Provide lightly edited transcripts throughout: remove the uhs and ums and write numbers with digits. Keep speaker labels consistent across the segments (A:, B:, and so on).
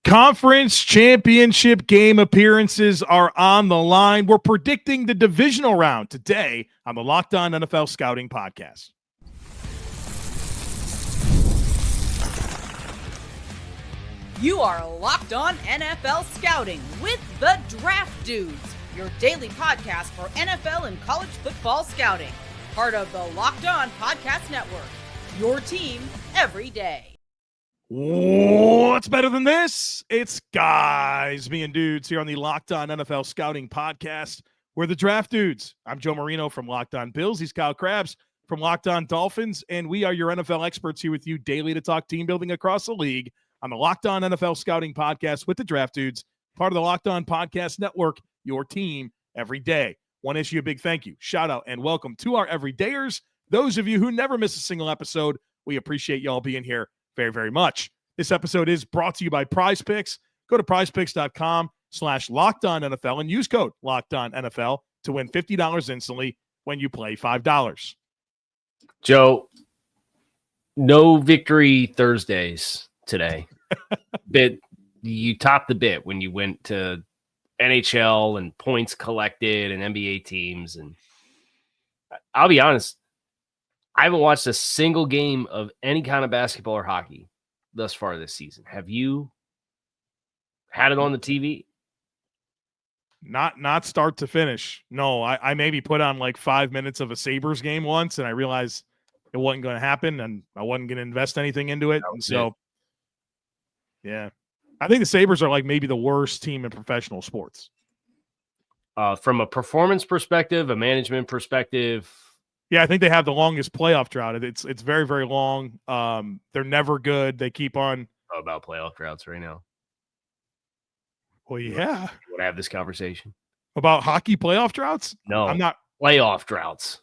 A: Conference championship game appearances are on the line. We're predicting the divisional round today on the Locked On NFL Scouting Podcast.
B: You are Locked On NFL Scouting with the Draft Dudes, your daily podcast for NFL and college football scouting. Part of the Locked On Podcast Network, your team every day.
A: What's better than this? It's guys, me and dudes here on the Locked On NFL Scouting Podcast. We're the Draft Dudes. I'm Joe Marino from Locked On Bills. He's Kyle Crabbs from Locked On Dolphins. And we are your NFL experts here with you daily to talk team building across the league on the Locked On NFL Scouting Podcast with the Draft Dudes, part of the Locked On Podcast Network, your team every day. Want to issue a big thank you, shout out, and welcome to our everydayers. Those of you who never miss a single episode, we appreciate y'all being here very, very much. This episode is brought to you by Prize Picks. Go to prizepicks.com/LockedOnNFL and use code LockedOnNFL to win $50 instantly when you play $5.
C: Joe, no victory Thursdays today. You topped the bit when you went to NHL and points collected and NBA teams. And I'll be honest, I haven't watched a single game of any kind of basketball or hockey thus far this season. Have you had it on the TV?
A: Not start to finish. No, I maybe put on like 5 minutes of a Sabers game once, and I realized it wasn't going to happen, and I wasn't going to invest anything into it. And so, yeah. I think the Sabers are like maybe the worst team in professional sports.
C: From a performance perspective, a management perspective.
A: Yeah, I think they have the longest playoff drought. It's very, very long. They're never good. They keep on.
C: About playoff droughts right now.
A: Well, yeah.
C: You want to have this conversation?
A: About hockey playoff droughts?
C: No.
A: I'm not.
C: Playoff droughts.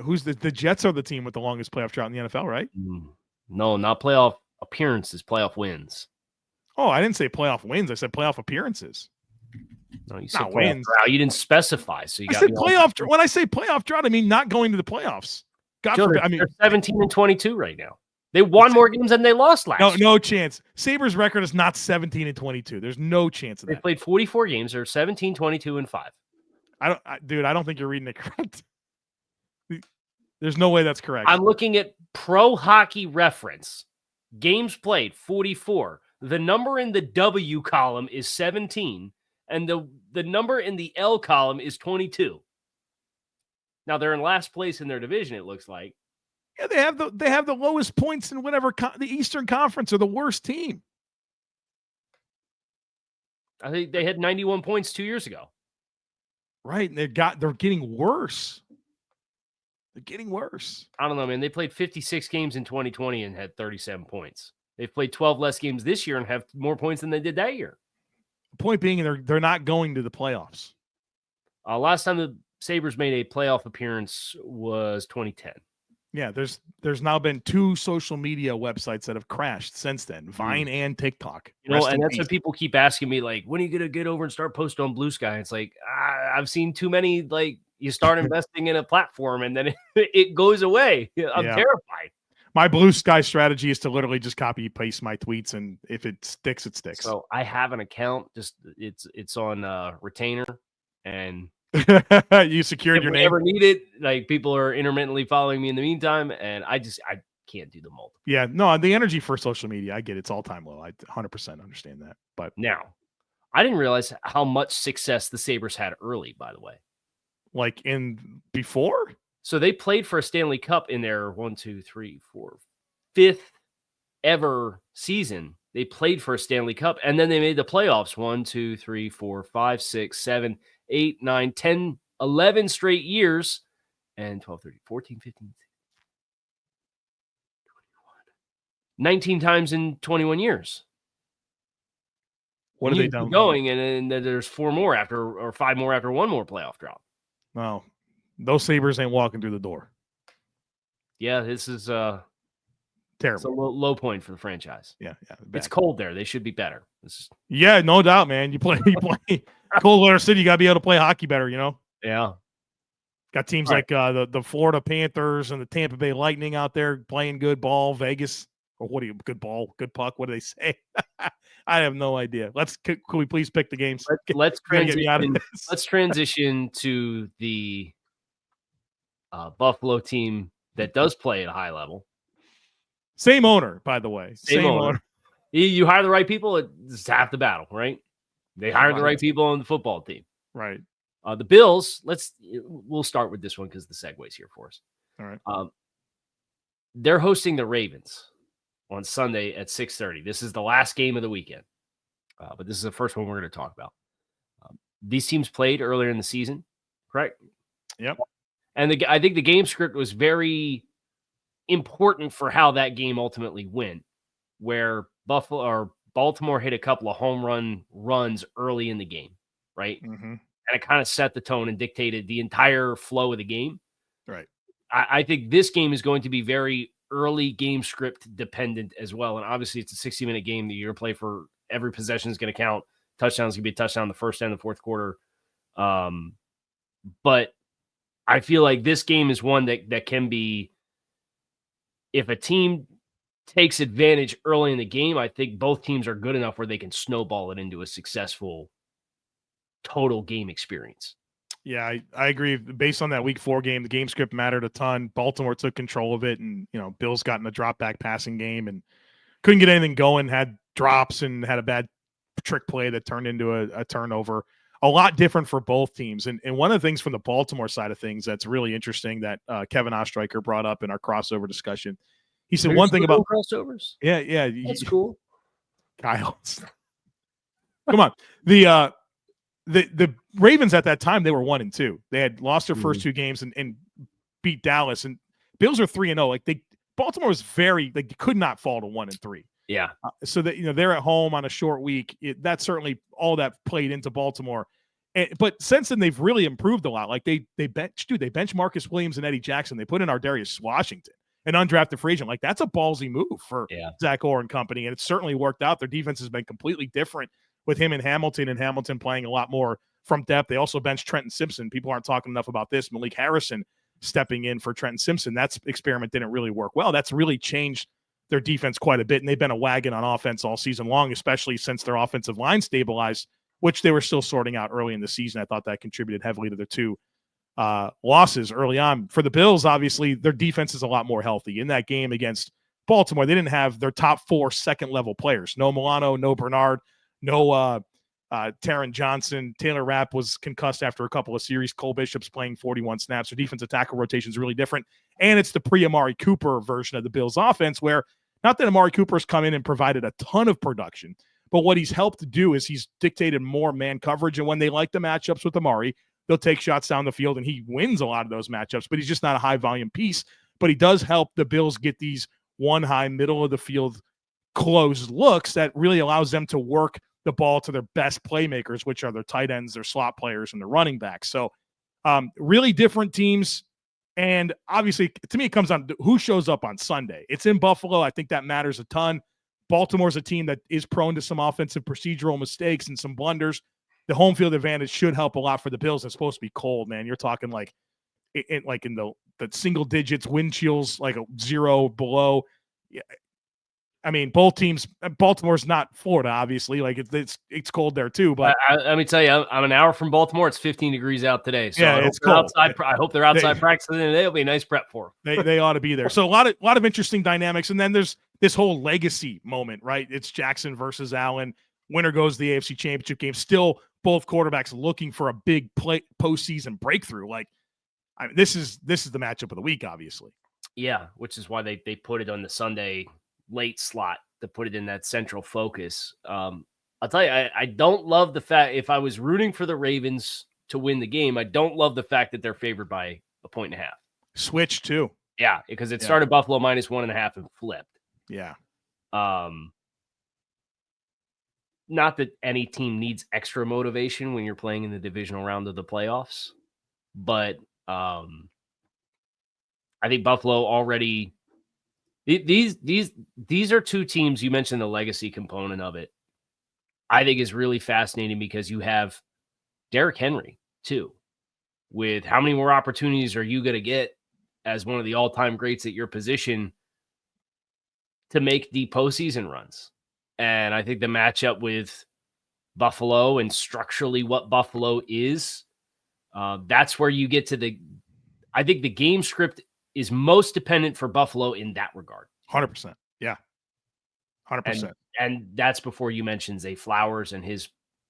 A: Who's the Jets are the team with the longest playoff drought in the NFL, right?
C: No, not playoff appearances, playoff wins.
A: Oh, I didn't say playoff wins. I said playoff appearances.
C: No, you said
A: not wins.
C: Drought. You didn't specify. So you
A: I
C: got
A: said playoff. When I say playoff drought, I mean not going to the playoffs. God forbid. I mean,
C: they're 17-22 right now. They won more games than they lost last year.
A: No chance. Sabres record is not 17-22. There's no chance of that.
C: They played 44 games. They're 17-22-5.
A: I don't think you're reading it correct. There's no way that's correct.
C: I'm looking at Pro Hockey Reference. Games played 44. The number in the W column is 17, and the number in the L column is 22. Now they're in last place in their division, it looks like.
A: Yeah, they have the lowest points in whatever the Eastern Conference are the worst team.
C: I think they had 91 points 2 years ago.
A: Right, and they're getting worse. They're getting worse.
C: I don't know, man. They played 56 games in 2020 and had 37 points. They've played 12 less games this year and have more points than they did that year.
A: The point being, they're not going to the playoffs.
C: Last time the Sabres made a playoff appearance was 2010.
A: Yeah, there's now been 2 social media websites that have crashed since then, Vine and TikTok.
C: And that's what people keep asking me, like, when are you going to get over and start posting on Blue Sky? It's like, I've seen too many, like, you start investing in a platform and then it goes away. I'm terrified.
A: My Blue Sky strategy is to literally just copy paste my tweets, and if it sticks, it sticks.
C: So I have an account, just it's on retainer, and
A: you secured your name.
C: If we ever need it, like people are intermittently following me in the meantime, and I can't do the multiple.
A: Yeah, no, the energy for social media, I get it's all time low. I 100% understand that. But
C: now, I didn't realize how much success the Sabres had early, by the way.
A: Like in before?
C: So they played for a Stanley Cup in their 5th ever season. They played for a Stanley Cup, and then they made the playoffs 1, 2, 3, 4, 5, 6, 7, 8, 9, 10, 11 straight years, and 12, 13, 14, 15, 21, 19 times in 21 years.
A: What have they done?
C: Going, and then there's 4 more after, or 5 more after one more playoff drop.
A: Wow. Those Sabres ain't walking through the door.
C: Yeah, this is
A: terrible.
C: It's a low point for the franchise.
A: Yeah.
C: It's cold there. They should be better.
A: Yeah, no doubt, man. You play cold weather city. You got to be able to play hockey better. You know.
C: Yeah.
A: Got teams like the Florida Panthers and the Tampa Bay Lightning out there playing good ball. Vegas or what do you, good ball, good puck? What do they say? I have no idea. Can we please pick the games?
C: Let's
A: Get me out of
C: transition.
A: this.
C: Let's transition to the Buffalo team that does play at a high level.
A: Same owner, by the way.
C: Same owner. You hire the right people, it's half the battle, right? They hired the right people on the football team.
A: Right.
C: The Bills, we'll start with this one because the segue's here for us.
A: All right.
C: They're hosting the Ravens on Sunday at 6:30. This is the last game of the weekend, but this is the first one we're going to talk about. These teams played earlier in the season, correct?
A: Yep.
C: And I think the game script was very important for how that game ultimately went, where Baltimore hit a couple of home runs early in the game, right?
A: Mm-hmm.
C: And it kind of set the tone and dictated the entire flow of the game.
A: Right.
C: I think this game is going to be very early game script dependent as well. And obviously it's a 60-minute game that you're going to play for every possession is going to count. Touchdowns going to be a touchdown in the first and the fourth quarter. But I feel like this game is one that can be, if a team takes advantage early in the game, I think both teams are good enough where they can snowball it into a successful total game experience.
A: Yeah, I agree. Based on that week 4 game, the game script mattered a ton. Baltimore took control of it, and Bills got in a drop back passing game and couldn't get anything going, had drops and had a bad trick play that turned into a turnover. A lot different for both teams. And one of the things from the Baltimore side of things that's really interesting that Kevin Ostreicher brought up in our crossover discussion. He said one thing about
C: crossovers.
A: Yeah.
C: That's cool.
A: Kyle. Come on. The Ravens at that time, they were 1-2. They had lost their first 2 games and beat Dallas. And Bills are 3-0. Like Baltimore was they could not fall to 1-3.
C: Yeah.
A: So that they're at home on a short week. That certainly all that played into Baltimore. But since then they've really improved a lot. Like they bench Marcus Williams and Eddie Jackson. They put in Ardarius Washington, an undrafted free agent. Like that's a ballsy move for Zach Orr and company, and it's certainly worked out. Their defense has been completely different with him and Hamilton playing a lot more from depth. They also benched Trenton Simpson. People aren't talking enough about this. Malik Harrison stepping in for Trenton Simpson. That experiment didn't really work well. That's really changed their defense quite a bit, and they've been a wagon on offense all season long, especially since their offensive line stabilized, which they were still sorting out early in the season. I thought that contributed heavily to their 2 losses early on. For the Bills, obviously, their defense is a lot more healthy. In that game against Baltimore, they didn't have their top 4 second-level players. No Milano, no Bernard, no Taron Johnson. Taylor Rapp was concussed after a couple of series. Cole Bishop's playing 41 snaps. Their defensive tackle rotation is really different. And it's the pre-Amari Cooper version of the Bills offense where not that Amari Cooper's come in and provided a ton of production, but what he's helped do is he's dictated more man coverage. And when they like the matchups with Amari, they'll take shots down the field and he wins a lot of those matchups, but he's just not a high volume piece. But he does help the Bills get these one high middle of the field closed looks that really allows them to work the ball to their best playmakers, which are their tight ends, their slot players, and their running backs. So really different teams. And obviously, to me, it comes down to who shows up on Sunday. It's in Buffalo. I think that matters a ton. Baltimore's a team that is prone to some offensive procedural mistakes and some blunders. The home field advantage should help a lot for the Bills. It's supposed to be cold, man. You're talking like in the single digits, wind chills, like a 0 below. Yeah. I mean, both teams. Baltimore's not Florida, obviously. Like it's cold there too. But
C: let me tell you, I'm an hour from Baltimore. It's 15 degrees out today. So
A: yeah, it's cold.
C: I hope they're outside practicing today. It'll be a nice prep for
A: them. They ought to be there. So a lot of interesting dynamics. And then there's this whole legacy moment, right? It's Jackson versus Allen. Winner goes to the AFC Championship game. Still, both quarterbacks looking for a big postseason breakthrough. Like, this is the matchup of the week, obviously.
C: Yeah, which is why they put it on the Sunday late slot to put it in that central focus. I'll tell you, I don't love the fact, if I was rooting for the Ravens to win the game, I don't love the fact that they're favored by 1.5.
A: Switch too.
C: Yeah, because it started Buffalo -1.5 and flipped.
A: Yeah.
C: Not that any team needs extra motivation when you're playing in the divisional round of the playoffs, but I think Buffalo already. These are 2 teams. You mentioned the legacy component of it. I think is really fascinating because you have Derrick Henry too. With how many more opportunities are you going to get as one of the all-time greats at your position? to make deep postseason runs. And I think the matchup with Buffalo and structurally what Buffalo is, that's where you get to I think the game script is most dependent for Buffalo in that regard.
A: 100%. Yeah. 100%.
C: And that's before you mention Zay Flowers and his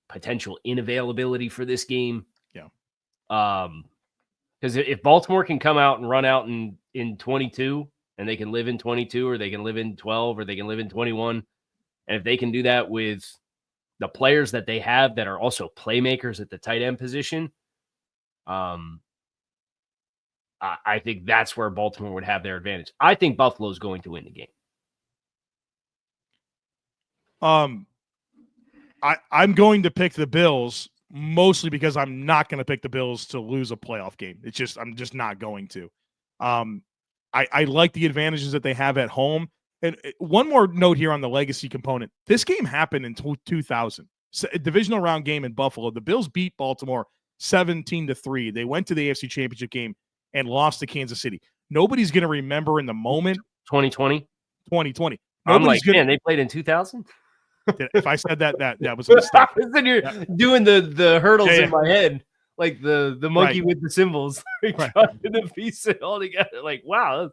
C: potential inavailability for this game.
A: Yeah.
C: Because if Baltimore can come out and run out in 22, and they can live in 22, or they can live in 12, or they can live in 21, and if they can do that with the players that they have that are also playmakers at the tight end position, I think that's where Baltimore would have their advantage. I think Buffalo is going to win the game.
A: I'm going to pick the Bills mostly because I'm not going to pick the Bills to lose a playoff game. I'm just not going to. I like the advantages that they have at home. And one more note here on the legacy component. This game happened in 2000. A divisional round game in Buffalo. The Bills beat Baltimore 17-3. They went to the AFC Championship game and lost to Kansas City. Nobody's going to remember in the moment.
C: 2020.
A: 2020.
C: I'm like, man, they played in 2000?
A: If I said that was a mistake.
C: Then you're doing the hurdles in my head, like the monkey with the symbols, trying to piece it all together. Like, wow.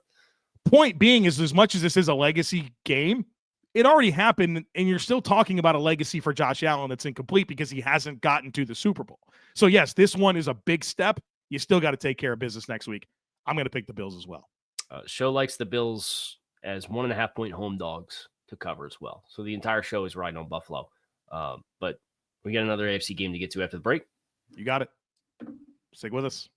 A: Point being is, as much as this is a legacy game, it already happened, and you're still talking about a legacy for Josh Allen that's incomplete because he hasn't gotten to the Super Bowl. So, yes, this one is a big step. You still got to take care of business next week. I'm going to pick the Bills as well.
C: Show likes the Bills as 1.5-point home dogs to cover as well. So the entire show is riding on Buffalo. But we got another AFC game to get to after the break.
A: You got it. Stick with us.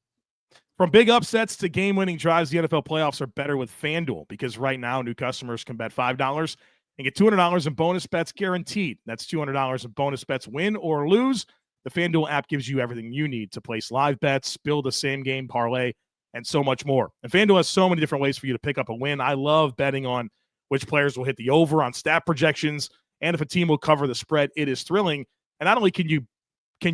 A: From big upsets to game-winning drives, the NFL playoffs are better with FanDuel because right now new customers can bet $5 and get $200 in bonus bets guaranteed. That's $200 in bonus bets, win or lose. The FanDuel app gives you everything you need to place live bets, build a same-game parlay, and so much more. And FanDuel has so many different ways for you to pick up a win. I love betting on which players will hit the over on stat projections, and if a team will cover the spread. It is thrilling. And not only can you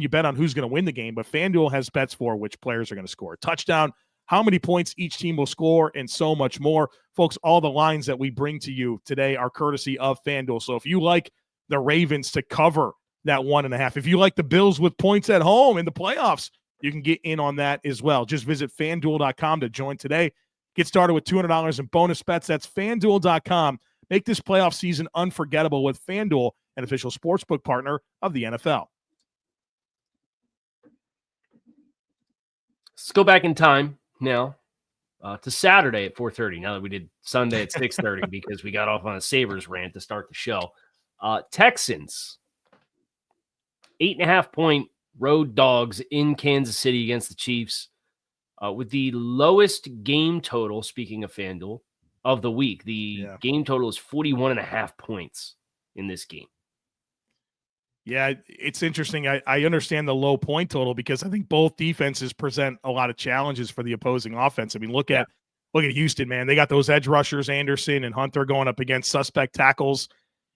A: bet on who's going to win the game, but FanDuel has bets for which players are going to score a touchdown, how many points each team will score, and so much more. Folks, all the lines that we bring to you today are courtesy of FanDuel. So if you like the Ravens to cover that 1.5, if you like the Bills with points at home in the playoffs, you can get in on that as well. Just visit FanDuel.com to join today. Get started with $200 in bonus bets. That's FanDuel.com. Make this playoff season unforgettable with FanDuel, an official sportsbook partner of the NFL.
C: Let's go back in time now to Saturday at 4:30. Now that we did Sunday at 6:30 because we got off on a Sabers rant to start the show. Texans, 8.5-point road dogs in Kansas City against the Chiefs. With the lowest game total, speaking of FanDuel, of the week. The game total is 41.5 points in this game.
A: Yeah, it's interesting. I understand the low point total because I think both defenses present a lot of challenges for the opposing offense. I mean, look at Houston, man. They got those edge rushers, Anderson and Hunter, going up against suspect tackles.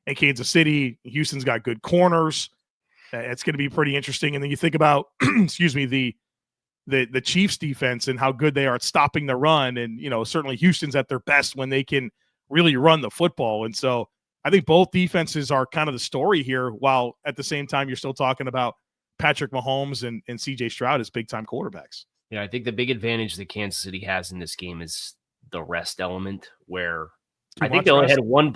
A: And Kansas City, Houston's got good corners. It's going to be pretty interesting. And then you think about, the Chiefs defense and how good they are at stopping the run. And, certainly Houston's at their best when they can really run the football. And so I think both defenses are kind of the story here, while at the same time, you're still talking about Patrick Mahomes and CJ Stroud as big time quarterbacks.
C: Yeah. I think the big advantage that Kansas City has in this game is the rest element, where I think they only had one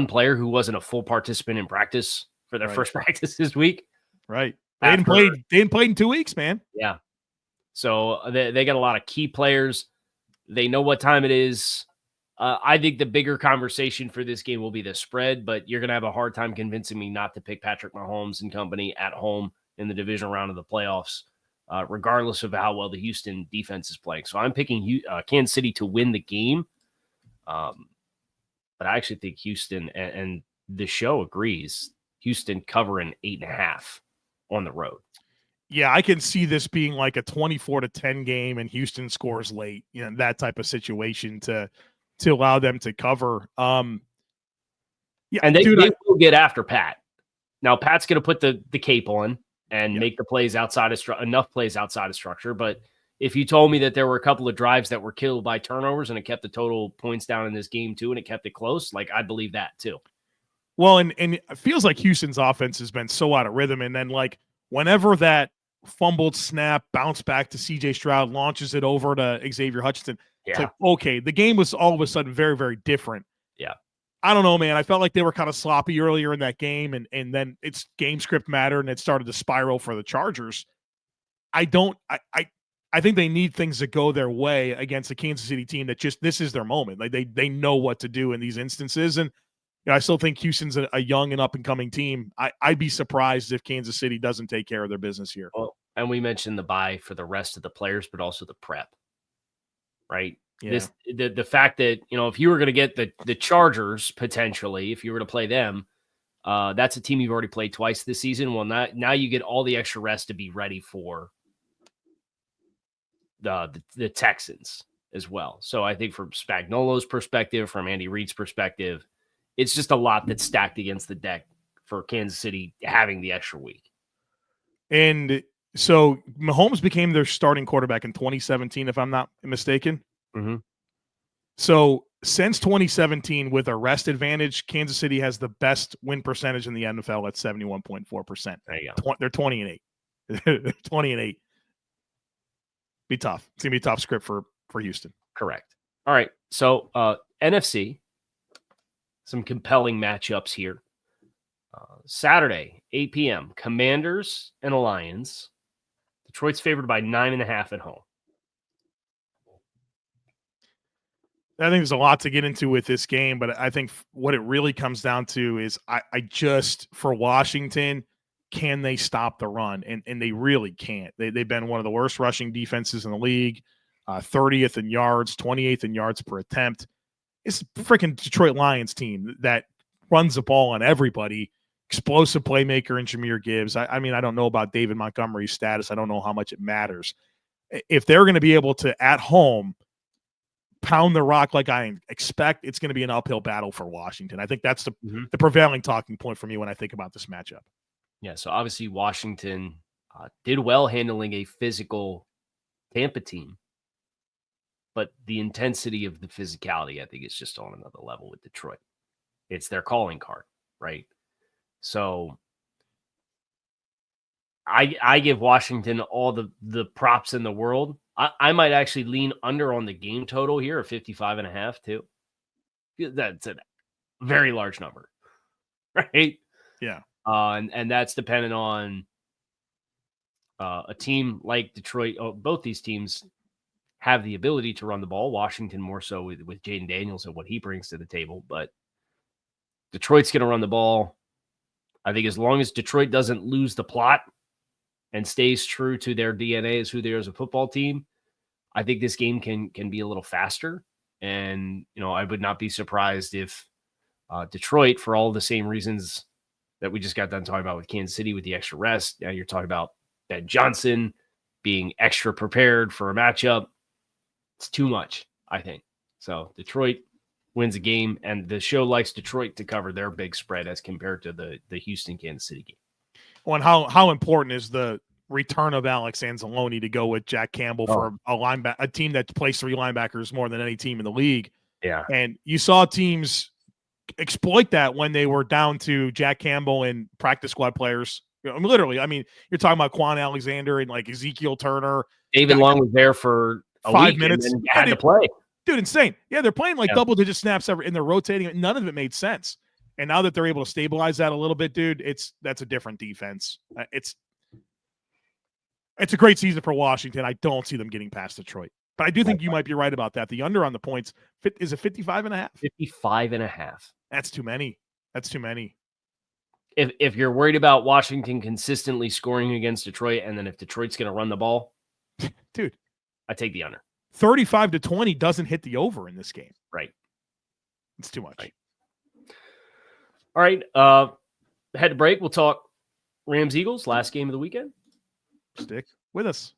C: player who wasn't a full participant in practice for their first practice this week.
A: Right. They didn't play in 2 weeks, man.
C: Yeah. So they got a lot of key players. They know what time it is. I think the bigger conversation for this game will be the spread, but you're going to have a hard time convincing me not to pick Patrick Mahomes and company at home in the divisional round of the playoffs, regardless of how well the Houston defense is playing. So I'm picking Kansas City to win the game. But I actually think Houston, and the show agrees, Houston covering 8.5 on the road.
A: Yeah, I can see this being like a 24-10 game and Houston scores late, that type of situation to allow them to cover.
C: And they will get after Pat. Now, Pat's going to put the cape on and make the plays outside of enough plays outside of structure, but if you told me that there were a couple of drives that were killed by turnovers and it kept the total points down in this game too, and it kept it close, like I'd believe that too.
A: Well, and it feels like Houston's offense has been so out of rhythm. And then like whenever that fumbled snap bounce back to CJ Stroud, launches it over to Xavier Hutchinson, it's like, okay, the game was all of a sudden very, very different.
C: Yeah.
A: I don't know, man. I felt like they were kind of sloppy earlier in that game, and then it's game script matter, and it started to spiral for the Chargers. I think they need things to go their way against a Kansas City team that just, this is their moment. Like they know what to do in these instances. And I still think Houston's a young and up and coming team. I'd be surprised if Kansas City doesn't take care of their business here.
C: Well, and we mentioned the bye for the rest of the players, but also the prep, right?
A: Yeah.
C: The fact that, if you were going to get the Chargers potentially, if you were to play them, that's a team you've already played twice this season. Well, now you get all the extra rest to be ready for the Texans as well. So I think from Spagnuolo's perspective, from Andy Reid's perspective, it's just a lot that's stacked against the deck for Kansas City having the extra week.
A: And so Mahomes became their starting quarterback in 2017, if I'm not mistaken.
C: Mm-hmm.
A: So since 2017, with a rest advantage, Kansas City has the best win percentage in the NFL at 71.4%.
C: There you go.
A: They're 20-8. 20-8. Be tough. It's going to be a tough script for Houston.
C: Correct. All right. So NFC, some compelling matchups here. Saturday, 8 p.m., Commanders and Lions. Detroit's favored by 9.5 at home.
A: I think there's a lot to get into with this game, but I think what it really comes down to is I just, for Washington, can they stop the run? And they really can't. They've been one of the worst rushing defenses in the league, 30th in yards, 28th in yards per attempt. It's a freaking Detroit Lions team that runs the ball on everybody. Explosive playmaker in Jahmyr Gibbs. I mean, I don't know about David Montgomery's status. I don't know how much it matters. If they're going to be able to, at home, pound the rock like I expect, it's going to be an uphill battle for Washington. I think that's the prevailing talking point for me when I think about this matchup.
C: Yeah, so obviously Washington did well handling a physical Tampa team, but the intensity of the physicality, I think, is just on another level with Detroit. It's their calling card, right? So I give Washington all the props in the world. I might actually lean under on the game total here of 55.5 too. That's a very large number, right?
A: Yeah.
C: And that's dependent on a team like Detroit. Both these teams have the ability to run the ball. Washington more so with Jaden Daniels and what he brings to the table. But Detroit's going to run the ball. I think as long as Detroit doesn't lose the plot and stays true to their DNA as who they are as a football team, I think this game can be a little faster. And, I would not be surprised if Detroit, for all the same reasons that we just got done talking about with Kansas City with the extra rest, now you're talking about Ben Johnson being extra prepared for a matchup. It's too much, I think. So Detroit wins a game, and the show likes Detroit to cover their big spread as compared to the Houston-Kansas City game.
A: Well, and how important is the return of Alex Anzalone to go with Jack Campbell for a team that plays 3 linebackers more than any team in the league?
C: Yeah.
A: And you saw teams exploit that when they were down to Jack Campbell and practice squad players. Literally, I mean, you're talking about Quan Alexander and like Ezekiel Turner.
C: David Long was there for
A: 5 minutes
C: and had to play.
A: Dude, insane. Yeah, they're playing like double-digit snaps and they're rotating. None of it made sense. And now that they're able to stabilize that a little bit, dude, that's a different defense. It's a great season for Washington. I don't see them getting past Detroit. But I do think you might be right about that. The under on the points, is it 55.5?
C: 55.5.
A: That's too many. That's too many.
C: If you're worried about Washington consistently scoring against Detroit, and then if Detroit's going to run the ball,
A: dude,
C: I take the under.
A: 35-20 doesn't hit the over in this game.
C: Right.
A: It's too much.
C: Right. All right. Head to break. We'll talk Rams-Eagles, last game of the weekend.
A: Stick with us.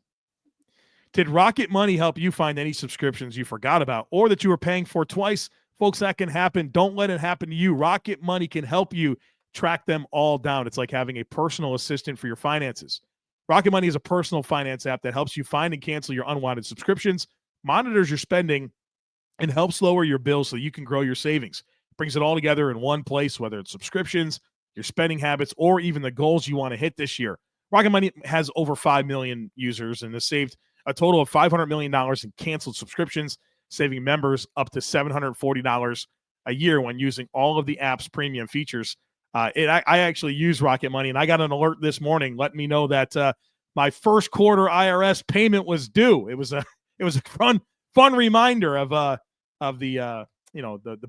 A: Did Rocket Money help you find any subscriptions you forgot about or that you were paying for twice? Folks, that can happen. Don't let it happen to you. Rocket Money can help you track them all down. It's like having a personal assistant for your finances. Rocket Money is a personal finance app that helps you find and cancel your unwanted subscriptions, monitors your spending, and helps lower your bills so you can grow your savings. Brings it all together in one place, whether it's subscriptions, your spending habits, or even the goals you want to hit this year. Rocket Money has over 5 million users and has saved a total of $500 million in canceled subscriptions, saving members up to $740 a year when using all of the app's premium features. I actually use Rocket Money, and I got an alert this morning letting me know that my first quarter IRS payment was due. It was a fun reminder of the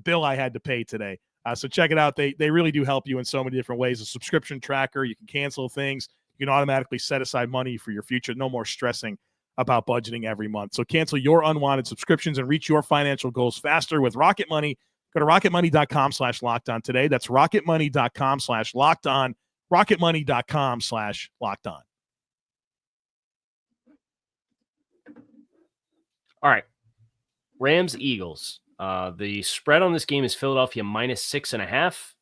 A: bill I had to pay today. So check it out. They really do help you in so many different ways. A subscription tracker, you can cancel things. You can automatically set aside money for your future. No more stressing about budgeting every month. So cancel your unwanted subscriptions and reach your financial goals faster with Rocket Money. Go to rocketmoney.com/lockedon today. That's rocketmoney.com/lockedon. rocketmoney.com/lockedon.
C: All right. Rams, Eagles. The spread on this game is Philadelphia -6.5.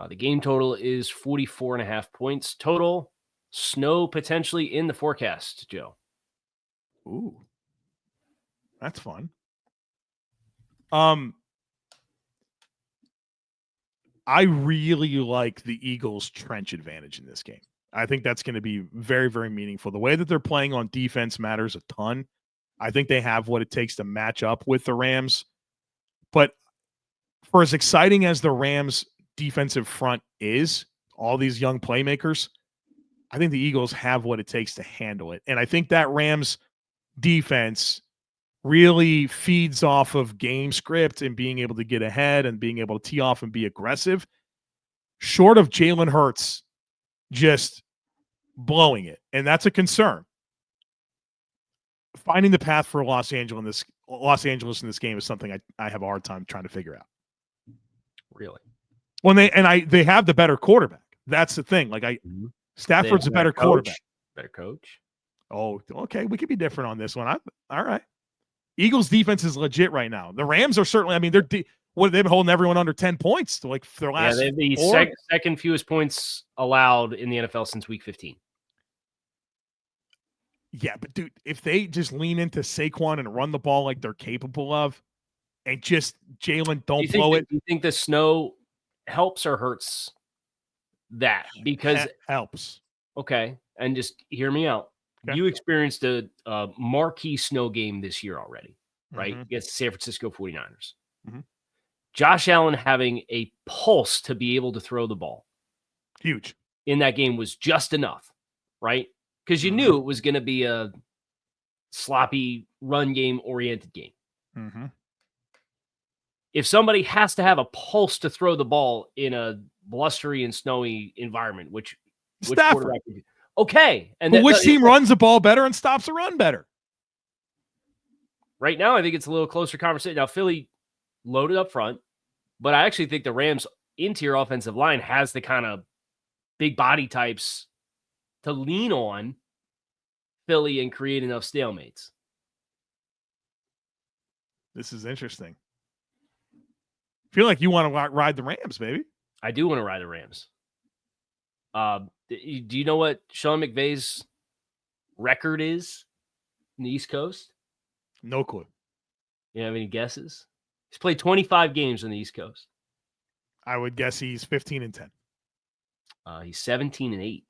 C: The game total is 44.5 points total. Snow potentially in the forecast, Joe.
A: Ooh, that's fun. I really like the Eagles' trench advantage in this game. I think that's going to be very, very meaningful. The way that they're playing on defense matters a ton. I think they have what it takes to match up with the Rams. But for as exciting as the Rams' defensive front is, all these young playmakers, I think the Eagles have what it takes to handle it. And I think that Rams defense really feeds off of game script and being able to get ahead and being able to tee off and be aggressive, short of Jalen Hurts just blowing it. And that's a concern. Finding the path for Los Angeles in this game is something I have a hard time trying to figure out.
C: Really?
A: When they have the better quarterback. That's the thing. Stafford's a better quarterback.
C: Better coach.
A: Oh, okay. We could be different on this one. All right. Eagles defense is legit right now. The Rams are certainly, they've been holding everyone under 10 points to their last.
C: Yeah, they have the second fewest points allowed in the NFL since week 15.
A: Yeah, but dude, if they just lean into Saquon and run the ball like they're capable of, and just Jalen don't blow it.
C: Do you think the snow helps or hurts that? Because
A: it helps.
C: Okay, and just hear me out. Okay. You experienced a marquee snow game this year already, right? Against the San Francisco 49ers.
A: Mm-hmm.
C: Josh Allen having a pulse to be able to throw the ball.
A: Huge.
C: In that game was just enough, right? Because you knew it was going to be a sloppy run game oriented game.
A: Mm-hmm.
C: If somebody has to have a pulse to throw the ball in a blustery and snowy environment, which
A: Stafford.
C: Okay. And
A: but which team runs the ball better and stops the run better?
C: Right now, I think it's a little closer conversation. Now, Philly loaded up front, but I actually think the Rams' interior offensive line has the kind of big body types to lean on Philly and create enough stalemates.
A: This is interesting. I feel like you want to ride the Rams, baby.
C: I do want to ride the Rams. Do you know what Sean McVay's record is in the East Coast?
A: No clue.
C: You have any guesses? He's played 25 games on the East Coast.
A: I would guess he's 15-10.
C: He's 17-8.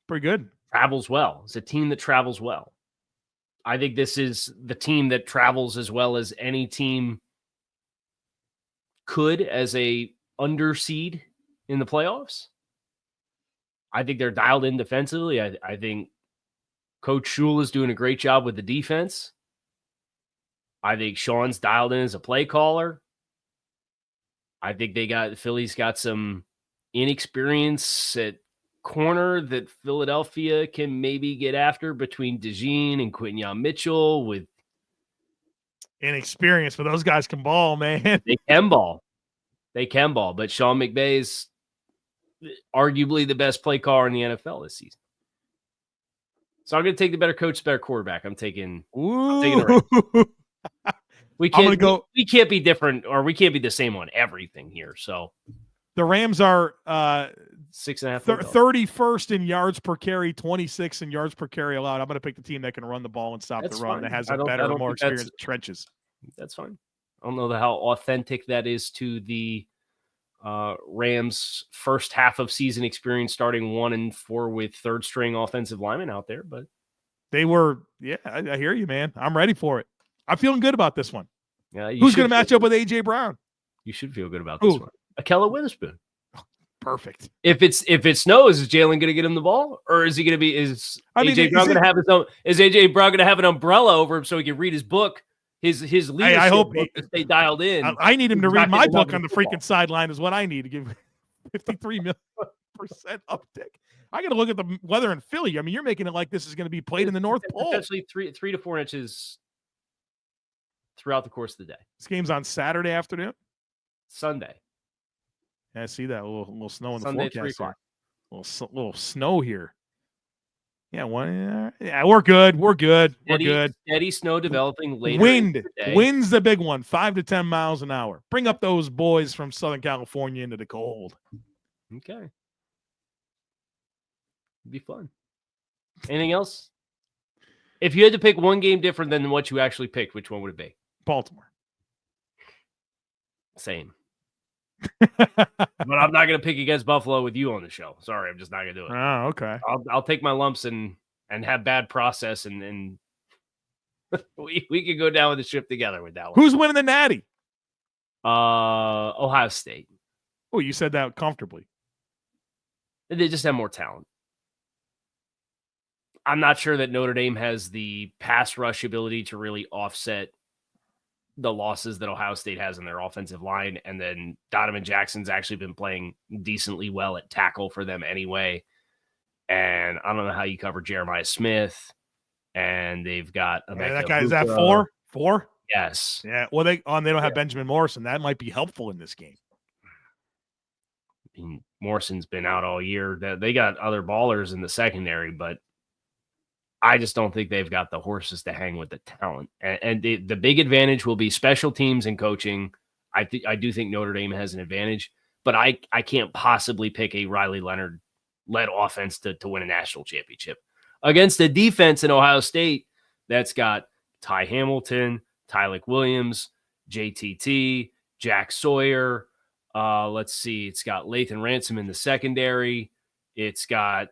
A: Pretty good.
C: Travels well. It's a team that travels well. I think this is the team that travels as well as any team could as a underseed in the playoffs. I think they're dialed in defensively. I think Coach Shule is doing a great job with the defense. I think Sean's dialed in as a play caller. I think Philly's got some inexperience at corner that Philadelphia can maybe get after between DeJean and Quinyon Mitchell with
A: inexperience, but those guys can ball, man.
C: They can ball. But Sean McVay's arguably the best play caller in the NFL this season. So I'm going to take the better coach, better quarterback. I'm taking the Rams. We can't be different, or we can't be the same on everything here. So
A: the Rams are
C: 6.5.
A: 31st in yards per carry, 26 in yards per carry allowed. I'm going to pick the team that can run the ball and stop the run,
C: fine.
A: that has a better, more experienced trenches.
C: That's fine. I don't know how authentic that is to the Rams' first half of season experience, starting 1-4 with third string offensive linemen out there, but
A: they were. Yeah, I hear you, man. I'm ready for it. I'm feeling good about this one.
C: Yeah,
A: who's going to match up with AJ Brown?
C: You should feel good about this one. Akella Witherspoon.
A: Perfect.
C: If it snows, is Jalen going to get him the ball, or is he going to be? Is AJ Brown going to have his own? Is AJ Brown going to have an umbrella over him so he can read his book? His leadership
A: I hope
C: book to stay dialed in.
A: I need him to read my book on the freaking sideline. Is what I need to give 53% uptick. I got to look at the weather in Philly. I mean, you're making it like this is going to be played in the North Pole.
C: Essentially 3 to 4 inches throughout the course of the day.
A: This game's on Saturday afternoon.
C: Sunday.
A: Yeah, I see that little snow in the
C: Sunday,
A: forecast.
C: 3 o'clock.
A: Little snow here. Yeah, we're good. We're good. We're good.
C: Steady snow developing later.
A: Wind's the big one. 5 to 10 miles an hour. Bring up those boys from Southern California into the cold.
C: Okay. It'd be fun. Anything else? If you had to pick one game different than what you actually picked, which one would it be?
A: Baltimore.
C: Same. But I'm not going to pick against Buffalo with you on the show. Sorry, I'm just not going to do it.
A: Oh, okay.
C: I'll take my lumps and have bad process, and we could go down with the ship together with that one.
A: Who's winning the Natty?
C: Ohio State.
A: Oh, you said that comfortably.
C: They just have more talent. I'm not sure that Notre Dame has the pass rush ability to really offset the losses that Ohio State has in their offensive line. And then Donovan Jackson's actually been playing decently well at tackle for them anyway. And I don't know how you cover Jeremiah Smith. And they've got
A: that guy. Is that 4? 4?
C: Yes.
A: Yeah. Well, they don't have Benjamin Morrison. That might be helpful in this game.
C: I mean, Morrison's been out all year. They got other ballers in the secondary, but I just don't think they've got the horses to hang with the talent. And the big advantage will be special teams and coaching. I do think Notre Dame has an advantage, but I can't possibly pick a Riley Leonard-led offense to win a national championship against a defense in Ohio State that's got Ty Hamilton, Tyleik Williams, JTT, Jack Sawyer. Let's see. It's got Lathan Ransom in the secondary. It's got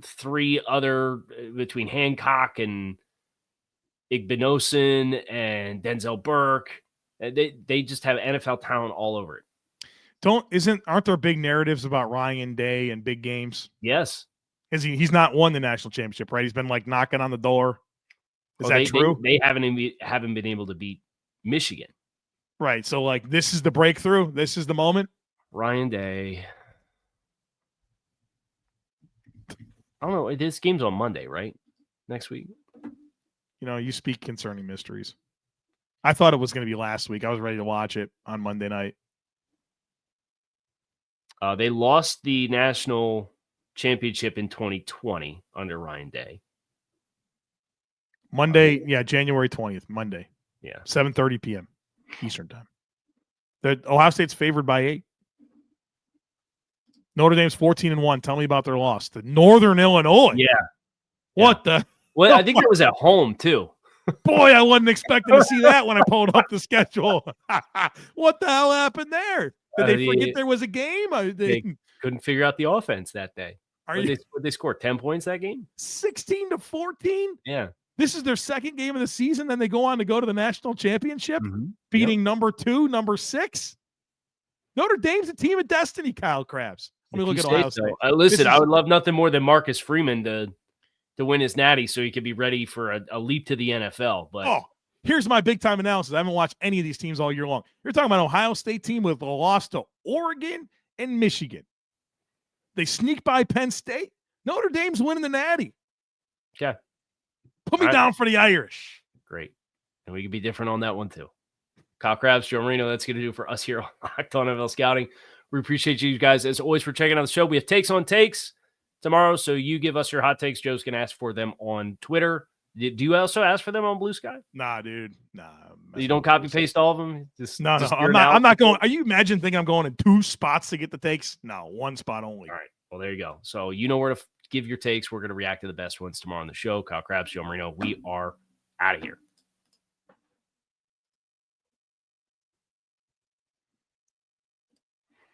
C: 3 other between Hancock and Igbinosun and Denzel Burke. They just have NFL talent all over it.
A: Aren't there big narratives about Ryan Day and big games?
C: Yes.
A: He's not won the national championship, right? He's been like knocking on the door. Is that true?
C: They haven't been able to beat Michigan.
A: Right. So like this is the breakthrough. This is the moment.
C: Ryan Day. I don't know. This game's on Monday, right? Next week.
A: You speak concerning mysteries. I thought it was going to be last week. I was ready to watch it on Monday night.
C: They lost the national championship in 2020 under Ryan Day.
A: Monday, January 20th, Monday.
C: Yeah.
A: 7:30 p.m. Eastern time. The Ohio State's favored by 8. Notre Dame's 14-1. Tell me about their loss to Northern Illinois.
C: Yeah.
A: What the?
C: Well, I think it was at home too.
A: Boy, I wasn't expecting to see that when I pulled up the schedule. What the hell happened there? Did they forget there was a game?
C: They couldn't figure out the offense that day.
A: Would
C: they score 10 points that game?
A: 16-14?
C: Yeah.
A: This is their second game of the season. Then they go on to go to the national championship, beating number 2, number 6. Notre Dame's a team of destiny, Kyle Crabbs. Let me look at Ohio State.
C: Listen, I would love nothing more than Marcus Freeman to win his natty so he could be ready for a leap to the NFL. But
A: here's my big-time analysis. I haven't watched any of these teams all year long. You're talking about an Ohio State team with a loss to Oregon and Michigan. They sneak by Penn State. Notre Dame's winning the natty.
C: Okay.
A: Put me down for the Irish.
C: Great. And we can be different on that one too. Kyle Crabbs, Joe Marino, that's going to do for us here on Locked On NFL Scouting. We appreciate you guys, as always, for checking out the show. We have takes on takes tomorrow, so you give us your hot takes. Joe's going to ask for them on Twitter. Do you also ask for them on Blue Sky?
A: Nah, dude. Nah.
C: You don't copy paste all of them?
A: No.
C: your
A: I'm not going.
C: analysis?
A: Are you imagine thinking I'm going in 2 spots to get the takes? No, 1 spot only.
C: All right. Well, there you go. So you know where to give your takes. We're going to react to the best ones tomorrow on the show. Kyle Crabbs, Joe Marino. We are out of here.